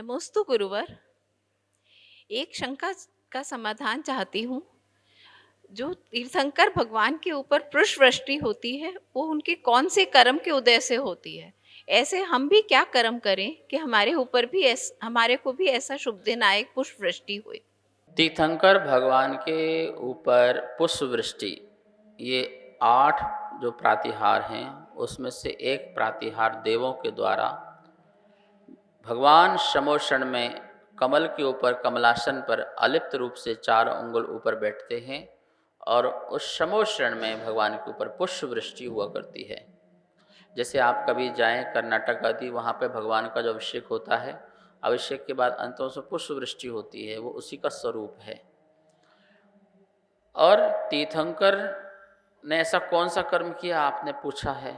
नमोस्तु गुरुवर। एक शंका का समाधान चाहती हूँ। जो तीर्थंकर भगवान के ऊपर पुष्प वृष्टि होती है वो उनके कौन से कर्म के उदय से होती है? ऐसे हम भी क्या कर्म करें कि हमारे को भी ऐसा शुभ दिन आए, पुष्प वृष्टि हुए। तीर्थंकर भगवान के ऊपर पुष्प वृष्टि, ये 8 जो प्रातिहार हैं उसमें से एक प्रातिहार देवों के द्वारा भगवान शमोषण में कमल के ऊपर कमलासन पर अलिप्त रूप से 4 अंगुल ऊपर बैठते हैं और उस शमोषण में भगवान के ऊपर पुष्प वृष्टि हुआ करती है। जैसे आप कभी जाएं कर्नाटक आदि, वहाँ पे भगवान का जो अभिषेक होता है, अभिषेक के बाद अंतों से पुष्प वृष्टि होती है, वो उसी का स्वरूप है। और तीर्थंकर ने ऐसा कौन सा कर्म किया आपने पूछा है,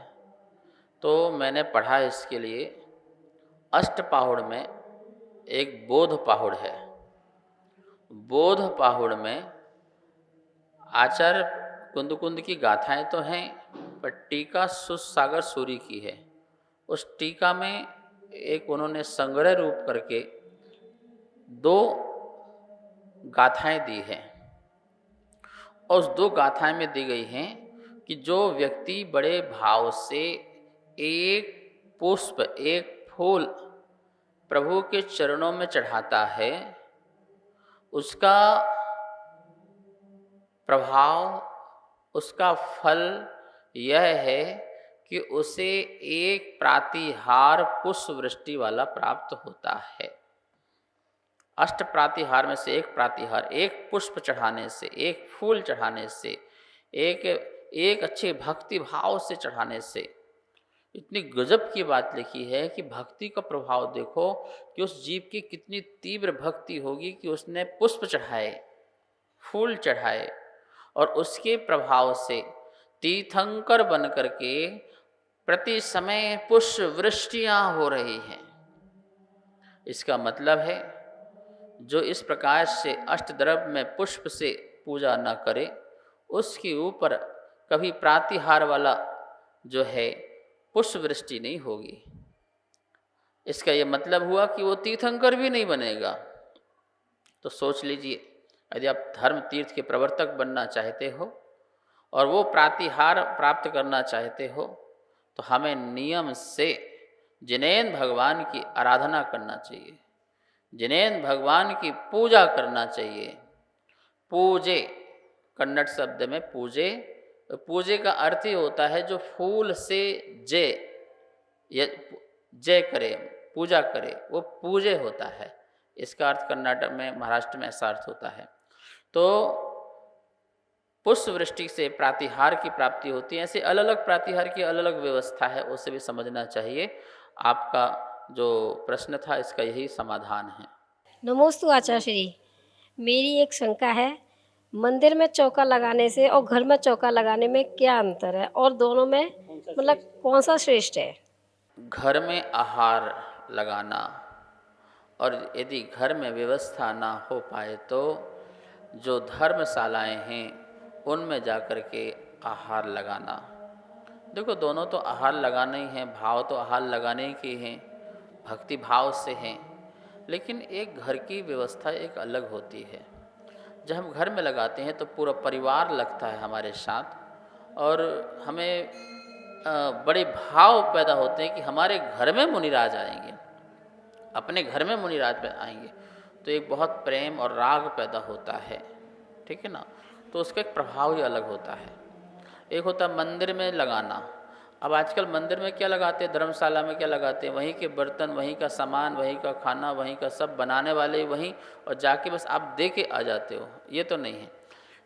तो मैंने पढ़ा इसके लिए अष्टपाहुड़ में एक बोध पाहुड़ है। बोध पाहुड़ में आचार्य कुंद की गाथाएं तो हैं, पर टीका सुसागर सूरी की है। उस टीका में एक उन्होंने संग्रह रूप करके 2 गाथाएं दी हैं और उस 2 गाथाएं में दी गई हैं कि जो व्यक्ति बड़े भाव से एक पुष्प, एक फूल प्रभु के चरणों में चढ़ाता है, उसका प्रभाव, उसका फल यह है कि उसे एक प्रातिहार पुष्प वृष्टि वाला प्राप्त होता है। अष्ट प्रातिहार में से एक प्रातिहार, एक पुष्प चढ़ाने से, एक फूल चढ़ाने से, एक अच्छे भक्ति भाव से चढ़ाने से। इतनी गजब की बात लिखी है कि भक्ति का प्रभाव देखो कि उस जीव की कितनी तीव्र भक्ति होगी कि उसने पुष्प चढ़ाए, फूल चढ़ाए और उसके प्रभाव से तीर्थंकर बन करके प्रति समय पुष्प वृष्टियां हो रही हैं। इसका मतलब है जो इस प्रकार से अष्टद्रव्य में पुष्प से पूजा न करे, उसके ऊपर कभी प्रातिहार वाला जो है पुष्प वृष्टि नहीं होगी। इसका यह मतलब हुआ कि वो तीर्थंकर भी नहीं बनेगा। तो सोच लीजिए, यदि आप धर्म तीर्थ के प्रवर्तक बनना चाहते हो और वो प्रातिहार प्राप्त करना चाहते हो, तो हमें नियम से जिनेन भगवान की आराधना करना चाहिए, जिनेन भगवान की पूजा करना चाहिए। पूजे, कन्नड़ शब्द में पूजे, पूजे का अर्थ ही होता है जो फूल से जय, जय करे, पूजा करे, वो पूजे होता है। इसका अर्थ कर्नाटक में, महाराष्ट्र में ऐसा अर्थ होता है। तो पुष्प वृष्टि से प्रातिहार की प्राप्ति होती है। ऐसे अलग अलग प्रातिहार की अलग अलग व्यवस्था है, उसे भी समझना चाहिए। आपका जो प्रश्न था इसका यही समाधान है। नमोस्तु आचार्य श्री। मेरी एक शंका है, मंदिर में चौका लगाने से और घर में चौका लगाने में क्या अंतर है और दोनों में मतलब कौन सा श्रेष्ठ है? घर में आहार लगाना, और यदि घर में व्यवस्था ना हो पाए तो जो धर्मशालाएं हैं उनमें जाकर के आहार लगाना। देखो, दोनों तो आहार लगाना ही है, भाव तो आहार लगाने के हैं, भक्ति भाव से हैं। लेकिन एक घर की व्यवस्था एक अलग होती है। जब हम घर में लगाते हैं तो पूरा परिवार लगता है हमारे साथ, और हमें बड़े भाव पैदा होते हैं कि हमारे घर में मुनिराज आएंगे, अपने घर में मुनिराज आएंगे, तो एक बहुत प्रेम और राग पैदा होता है। ठीक है ना? तो उसका एक प्रभाव ही अलग होता है। एक होता है मंदिर में लगाना। अब आजकल मंदिर में क्या लगाते हैं, धर्मशाला में क्या लगाते हैं, वहीं के बर्तन, वहीं का सामान, वहीं का खाना, वहीं का सब बनाने वाले वहीं, और जाके बस आप दे के आ जाते हो। ये तो नहीं है।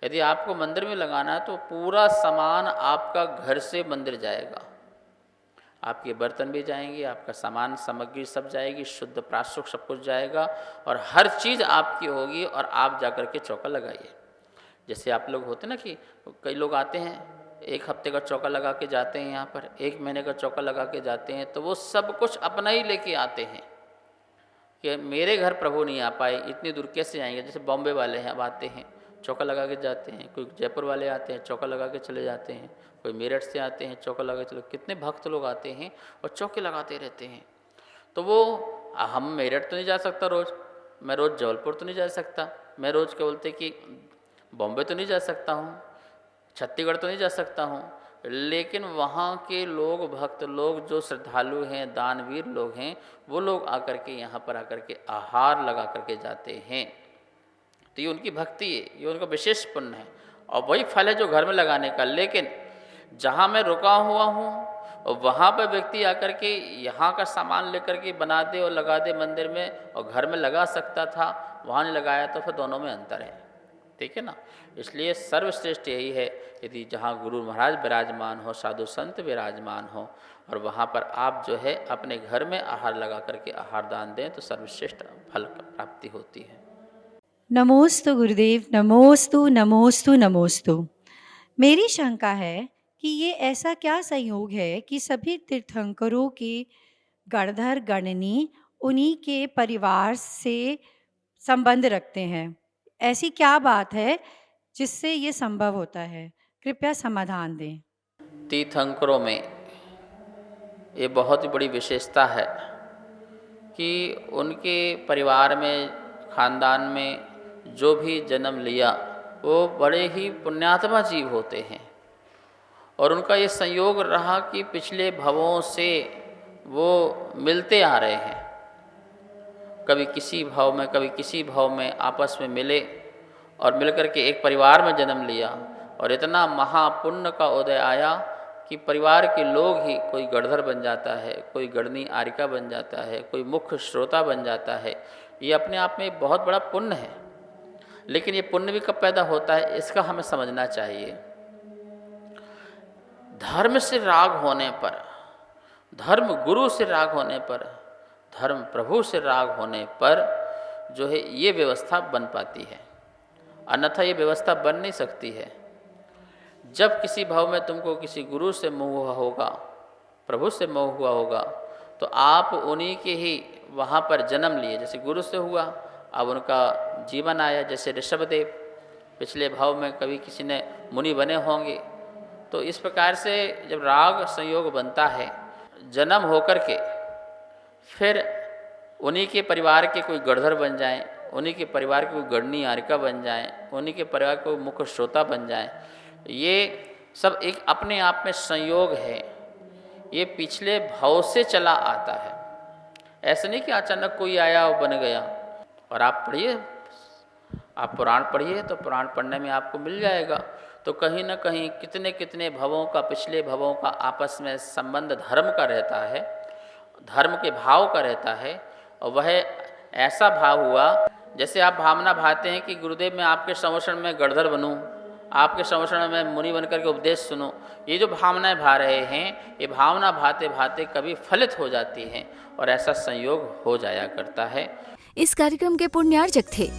यदि आपको मंदिर में लगाना है तो पूरा सामान आपका घर से मंदिर जाएगा, आपके बर्तन भी जाएंगे, आपका सामान सामग्री सब जाएगी, शुद्ध प्राशुक सब कुछ जाएगा, और हर चीज़ आपकी होगी, और आप जाकर के चौका लगाइए। जैसे आप लोग होते ना कि कई लोग आते हैं, 1 हफ्ते का चौका लगा के जाते हैं, यहाँ पर 1 महीने का चौका लगा के जाते हैं, तो वो सब कुछ अपना ही लेके आते हैं कि मेरे घर प्रभु नहीं आ पाए, इतनी दूर कैसे आएंगे। जैसे बॉम्बे वाले हैं, अब आते हैं चौका लगा के जाते हैं, कोई जयपुर वाले आते हैं चौका लगा के चले जाते हैं, कोई मेरठ से आते हैं चौका लगा के चले। कितने भक्त लोग आते हैं और चौके लगाते रहते हैं। तो वो हम मेरठ तो नहीं जा सकता रोज़, मैं रोज़ जबलपुर तो नहीं जा सकता, मैं रोज़ क्या बोलते कि बॉम्बे तो नहीं जा सकता हूँ, छत्तीसगढ़ तो नहीं जा सकता हूँ, लेकिन वहाँ के लोग, भक्त लोग, जो श्रद्धालु हैं, दानवीर लोग हैं, वो लोग आकर के यहाँ पर आकर के आहार लगा करके जाते हैं। तो ये उनकी भक्ति है, ये उनका विशेष पुण्य है, और वही फल है जो घर में लगाने का। लेकिन जहाँ मैं रुका हुआ हूँ और वहाँ पर व्यक्ति आकर के यहाँ का सामान लेकर के बना दे और लगा दे मंदिर में, और घर में लगा सकता था, वहाँ नहीं लगाया, तो फिर दोनों में अंतर है। ठीक है ना। इसलिए सर्वश्रेष्ठ यही है, यदि जहाँ गुरु महाराज विराजमान हो, साधु संत विराजमान हो, और वहाँ पर आप जो है अपने घर में आहार लगा करके आहार दान दें, तो सर्वश्रेष्ठ फल प्राप्ति होती है। नमोस्तु गुरुदेव, नमोस्तु नमोस्तु नमोस्तु। मेरी शंका है कि ये ऐसा क्या संयोग है कि सभी तीर्थंकरों के गणधर गणनी उन्हीं के परिवार से संबंध रखते हैं। ऐसी क्या बात है जिससे ये संभव होता है? कृपया समाधान दें। तीर्थंकरों में ये बहुत ही बड़ी विशेषता है कि उनके परिवार में, खानदान में जो भी जन्म लिया वो बड़े ही पुण्यात्मा जीव होते हैं, और उनका ये संयोग रहा कि पिछले भवों से वो मिलते आ रहे हैं। कभी किसी भाव में, कभी किसी भाव में आपस में मिले और मिलकर के एक परिवार में जन्म लिया, और इतना महापुण्य का उदय आया कि परिवार के लोग ही, कोई गणधर बन जाता है, कोई गणनी आरिका बन जाता है, कोई मुख्य श्रोता बन जाता है। ये अपने आप में बहुत बड़ा पुण्य है। लेकिन ये पुण्य भी कब पैदा होता है, इसका हमें समझना चाहिए। धर्म से राग होने पर, धर्म गुरु से राग होने पर, धर्म प्रभु से राग होने पर जो है ये व्यवस्था बन पाती है, अन्यथा ये व्यवस्था बन नहीं सकती है। जब किसी भाव में तुमको किसी गुरु से मोह हुआ होगा, प्रभु से मोह हुआ होगा, तो आप उन्हीं के ही वहाँ पर जन्म लिए। जैसे गुरु से हुआ, अब उनका जीवन आया। जैसे ऋषभदेव पिछले भाव में कभी किसी ने मुनि बने होंगे। तो इस प्रकार से जब राग संयोग बनता है, जन्म होकर के फिर उन्हीं के परिवार के कोई गणधर बन जाएं, उन्हीं के परिवार के कोई गणनी आरिका बन जाएं, उन्हीं के परिवार के कोई मुख्य श्रोता बन जाएं, ये सब एक अपने आप में संयोग है। ये पिछले भाव से चला आता है। ऐसा नहीं कि अचानक कोई आया और बन गया। और आप पढ़िए, आप पुराण पढ़िए, तो पुराण पढ़ने में आपको मिल जाएगा। तो कहीं ना कहीं कितने कितने भवों का, पिछले भवों का आपस में संबंध धर्म का रहता है, धर्म के भाव का रहता है। और वह ऐसा भाव हुआ, जैसे आप भावना भाते हैं कि गुरुदेव मैं आपके संवरण में गणधर बनूं, आपके संवरण में मुनि बनकर के उपदेश सुनूं। ये जो भावनाएं भा रहे हैं, ये भावना भाते भाते कभी फलित हो जाती हैं, और ऐसा संयोग हो जाया करता है। इस कार्यक्रम के पुण्यार्जक थे